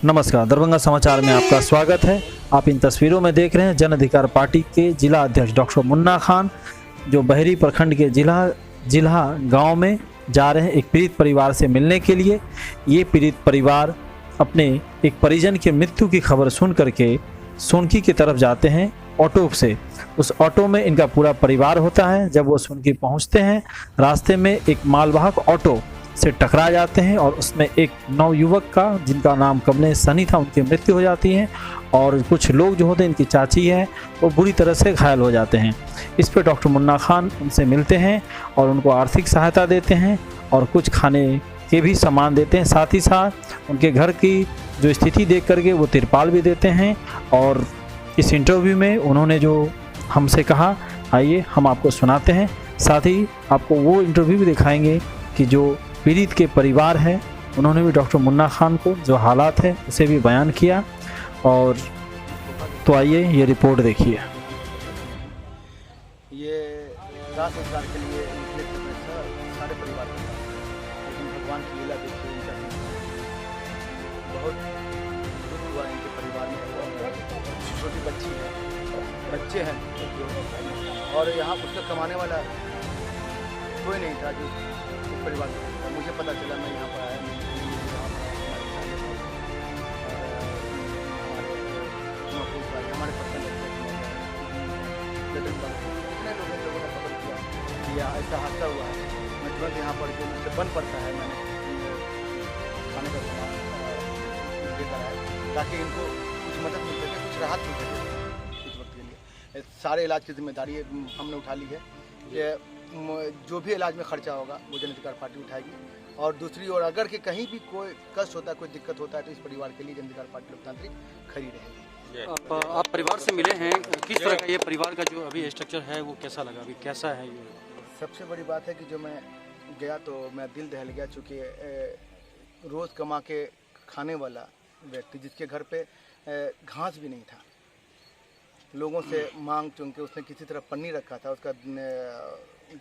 नमस्कार, दरभंगा समाचार में आपका स्वागत है। आप इन तस्वीरों में देख रहे हैं जन अधिकार पार्टी के जिला अध्यक्ष डॉक्टर मुन्ना खान, जो बहरी प्रखंड के जिला गांव में जा रहे हैं एक पीड़ित परिवार से मिलने के लिए। ये पीड़ित परिवार अपने एक परिजन की मृत्यु की खबर सुन करके सोनकी की तरफ जाते हैं ऑटो से। उस ऑटो में इनका पूरा परिवार होता है। जब वो सोनकी पहुंचते हैं, रास्ते में एक मालवाहक ऑटो से टकरा जाते हैं और उसमें एक नवयुवक का, जिनका नाम कमलेश सनी था, उनकी मृत्यु हो जाती है। और कुछ लोग जो होते हैं, इनकी चाची है, वो बुरी तरह से घायल हो जाते हैं। इस पर डॉक्टर मुन्ना खान उनसे मिलते हैं और उनको आर्थिक सहायता देते हैं और कुछ खाने के भी सामान देते हैं। साथ ही साथ उनके घर की जो स्थिति देख करके वो तिरपाल भी देते हैं। और इस इंटरव्यू में उन्होंने जो हमसे कहा, आइए हम आपको सुनाते हैं। साथ ही आपको वो इंटरव्यू भी दिखाएंगे कि जो पीड़ित के परिवार है, उन्होंने भी डॉक्टर मुन्ना खान को जो हालात है उसे भी बयान किया। और तो आइए ये रिपोर्ट देखिए। ये दाह संस्कार के लिए सारे परिवार के साथ, लेकिन भगवान की लीला देखिए, इनका बहुत दुख हुआ इनके परिवार में। छोटी बच्ची है, बच्चे हैं, और यहाँ उसका कमाने वाला कोई नहीं था जो परिवार में। मुझे पता चला, मैं यहाँ पर आया, हमारे पसंद कितने लोगों ने खबर किया कि ऐसा हादसा हुआ है। मैं तुरंत यहाँ पर जो मुझसे बन पड़ता है, मैंने खाने का सामान लेकर आया ताकि इनको कुछ मदद मिल सके, कुछ राहत मिल सके इस वक्त के लिए। सारे इलाज की जिम्मेदारी हमने उठा ली है। ये जो भी इलाज में खर्चा होगा वो जन अधिकार पार्टी उठाएगी। और दूसरी ओर अगर कि कहीं भी कोई कष्ट होता है, कोई दिक्कत होता है, तो इस परिवार के लिए जन अधिकार पार्टी लोकतांत्रिक खड़ी रहेगी। आप परिवार से मिले हैं, किस तरह का ये परिवार का जो अभी स्ट्रक्चर है वो कैसा लगा, अभी कैसा है ये? सबसे बड़ी बात है कि जो मैं गया तो मैं दिल दहल गया, चूँकि रोज़ कमा के खाने वाला व्यक्ति, जिसके घर पे घास भी नहीं था, लोगों से मांग चुन के उसने किसी तरह पन्नी रखा था। उसका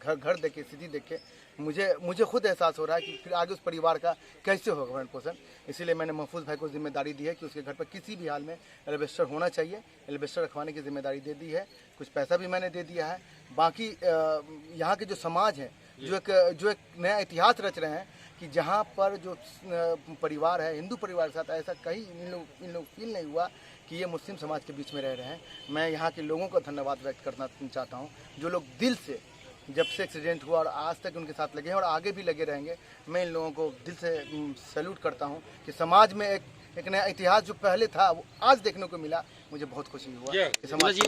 घर देख के, स्थिति देख के मुझे खुद एहसास हो रहा है कि फिर आगे उस परिवार का कैसे होगा भरण पोषण। इसीलिए मैंने महफूज भाई को जिम्मेदारी दी है कि उसके घर पर किसी भी हाल में एल्वेस्टर होना चाहिए। एल्वेस्टर रखवाने की जिम्मेदारी दे दी है, कुछ पैसा भी मैंने दे दिया है। बाकी यहाँ के जो समाज है, जो एक नया इतिहास रच रहे हैं कि जहाँ पर जो परिवार है, हिंदू परिवार के साथ ऐसा कहीं इन लोग फील नहीं हुआ कि ये मुस्लिम समाज के बीच में रह रहे हैं। मैं यहाँ के लोगों को धन्यवाद व्यक्त करना चाहता हूँ, जो लोग दिल से, जब से एक्सीडेंट हुआ और आज तक उनके साथ लगे हैं और आगे भी लगे रहेंगे। मैं इन लोगों को दिल से सैल्यूट करता हूँ कि समाज में एक नया इतिहास जो पहले था वो आज देखने को मिला। मुझे बहुत खुशी हुआ कि समाज जी।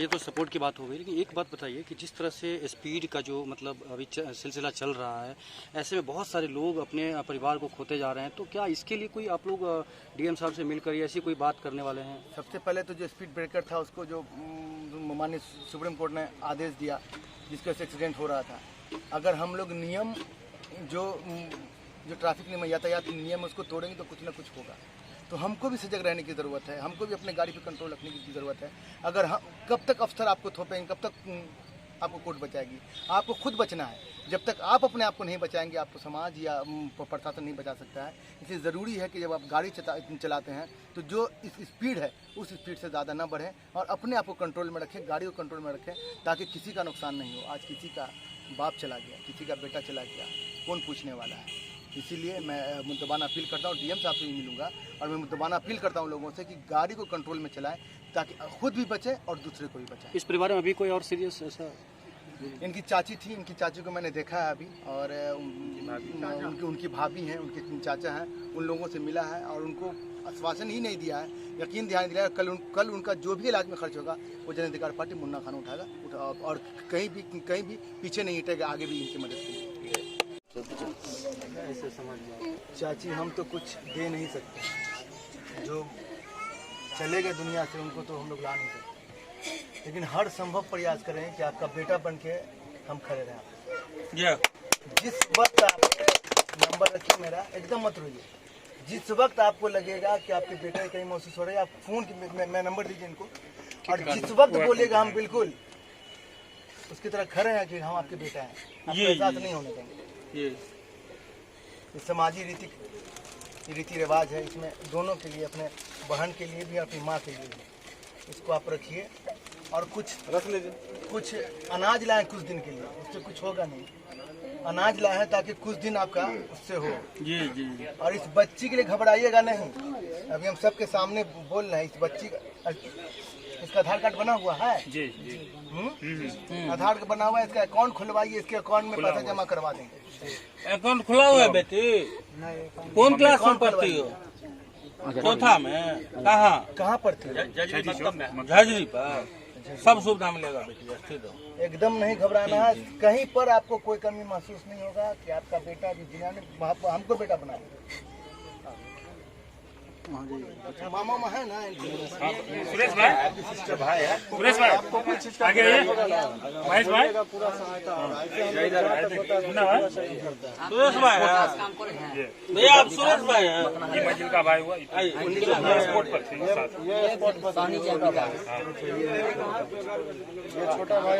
ये तो सपोर्ट की बात हो गई, लेकिन एक बात बताइए कि जिस तरह से स्पीड का जो मतलब अभी सिलसिला चल रहा है, ऐसे में बहुत सारे लोग अपने परिवार को खोते जा रहे हैं, तो क्या इसके लिए कोई आप लोग डीएम साहब से मिलकर ऐसी कोई बात करने वाले हैं? सबसे पहले तो जो स्पीड ब्रेकर था उसको जो माननीय सुप्रीम कोर्ट ने आदेश दिया, जिसके वजह से एक्सीडेंट हो रहा था, अगर हम लोग नियम जो ट्रैफिक नियम, यातायात नियम, उसको तोड़ेंगे तो कुछ ना कुछ होगा। तो हमको भी सजग रहने की ज़रूरत है, हमको भी अपने गाड़ी पे कंट्रोल रखने की ज़रूरत है। अगर हम कब तक अफसर आपको थोपेंगे, कब तक आपको कोर्ट बचाएगी? आपको खुद बचना है। जब तक आप अपने आप को नहीं बचाएंगे, आपको समाज या प्रशासन नहीं बचा सकता है। इसलिए ज़रूरी है कि जब आप गाड़ी चलाते हैं तो जो स्पीड है उस स्पीड से ज़्यादा ना बढ़ें और अपने आप को कंट्रोल में रखें, गाड़ी को कंट्रोल में रखें, ताकि किसी का नुकसान नहीं हो। आज किसी का बाप चला गया, किसी का बेटा चला गया, कौन पूछने वाला है? इसीलिए मैं मुद्दबाना अपील करता हूँ, डीएम साहब से भी मिलूंगा और मैं मुद्दबाना अपील करता हूँ लोगों से कि गाड़ी को कंट्रोल में चलाएं, ताकि खुद भी बचे और दूसरे को भी बचाएं। इस परिवार में अभी कोई और सीरियस ऐसा? इनकी चाची थी, इनकी चाची को मैंने देखा है अभी, और उनकी भाभी हैं, उनके चाचा हैं, उन लोगों से मिला है और उनको आश्वासन ही नहीं दिया है, यकीन ध्यान दिलाया। कल उनका जो भी इलाज में खर्च होगा वो जन अधिकार पार्टी मुन्ना खान उठाएगा और कहीं भी पीछे नहीं हटेगा, आगे भी इनकी मदद करेगी। चाची, हम तो कुछ दे नहीं सकते, जो चले गए दुनिया से उनको तो हम लोग ला नहीं सकते, लेकिन हर संभव प्रयास करें कि आपका बेटा बन के हम खड़े रहें। जिस वक्त आप नंबर रखिए मेरा, एकदम मत रोइए। जिस वक्त आपको लगेगा कि आपके बेटे कहीं महसूस हो रहा है, आप फोन की मैं नंबर दीजिए इनको, और जिस वक्त बोलेगा हम बिल्कुल उसकी तरह खड़े हैं कि हम आपके बेटा हैं, आपको एहसास नहीं होने देंगे। ये समाजी रीति ये रीति रिवाज है, इसमें दोनों के लिए, अपने बहन के लिए भी अपनी माँ के लिए भी। इसको आप रखिए और कुछ रख लीजिए, कुछ अनाज लाएं कुछ दिन के लिए, उससे कुछ होगा नहीं। अनाज लाए हैं ताकि कुछ दिन आपका उससे हो। जी जी। और इस बच्ची के लिए घबराइएगा नहीं, अभी हम सबके सामने बोल रहे हैं। इस बच्ची का, इसका आधार कार्ड बना हुआ है जी जी। आधार कार्ड बना हुआ है, इसका अकाउंट खुलवाइए, इसके अकाउंट में पैसा जमा करवा देंगे। अकाउंट खुला हुआ है बेटी? कौन क्लास में पढ़ती हो? चौथा में? कहाँ पढ़ती है? झाजरी पर सब सुविधा मिलेगा बेटी, स्थित हो। एकदम नहीं घबराना है, कहीं पर आपको कोई कमी महसूस नहीं होगा कि आपका बेटा भी जिन्होंने हमको बेटा बनाया। मामा में है ना सुरेश भाई, सुरेश भाई आगे महेश भाई, सुरेश भाई भैया, आप सुरेश भाई हैं? ये मंजिल का भाई हुआ, स्पोर्ट पर थे छोटा भाई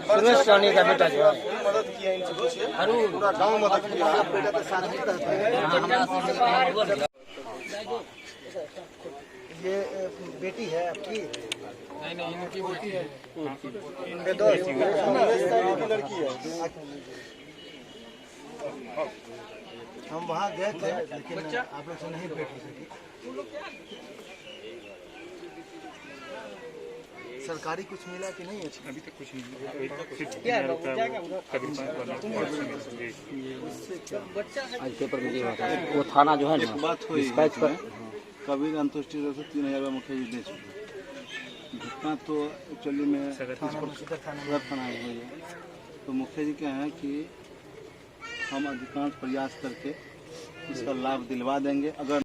सुरेश रानी का बेटा जो है मदद किया इन चीजों से, पूरा गाँव मदद किया। बेटा के साथ ही रहता है। ये बेटी है आपकी? नहीं, इनकी बेटी है। लड़की है। हम वहाँ गए थे लेकिन आप लोग से नहीं भेंट हो सकी। सरकारी कुछ मिला कि नहीं? अभी तक कुछ नहीं। आज पेपर में दिया था वो थाना जो है ना, बात हुई डिस्पैच पर कबीर अंतोष्टि से 3000 रुपये मुखिया जी दे चुके। घटना तो एक्चुअली में सदर थाना में हुई है। तो मुखिया जी क्या है कि हम अधिकांश प्रयास करके इसका लाभ दिलवा देंगे। अगर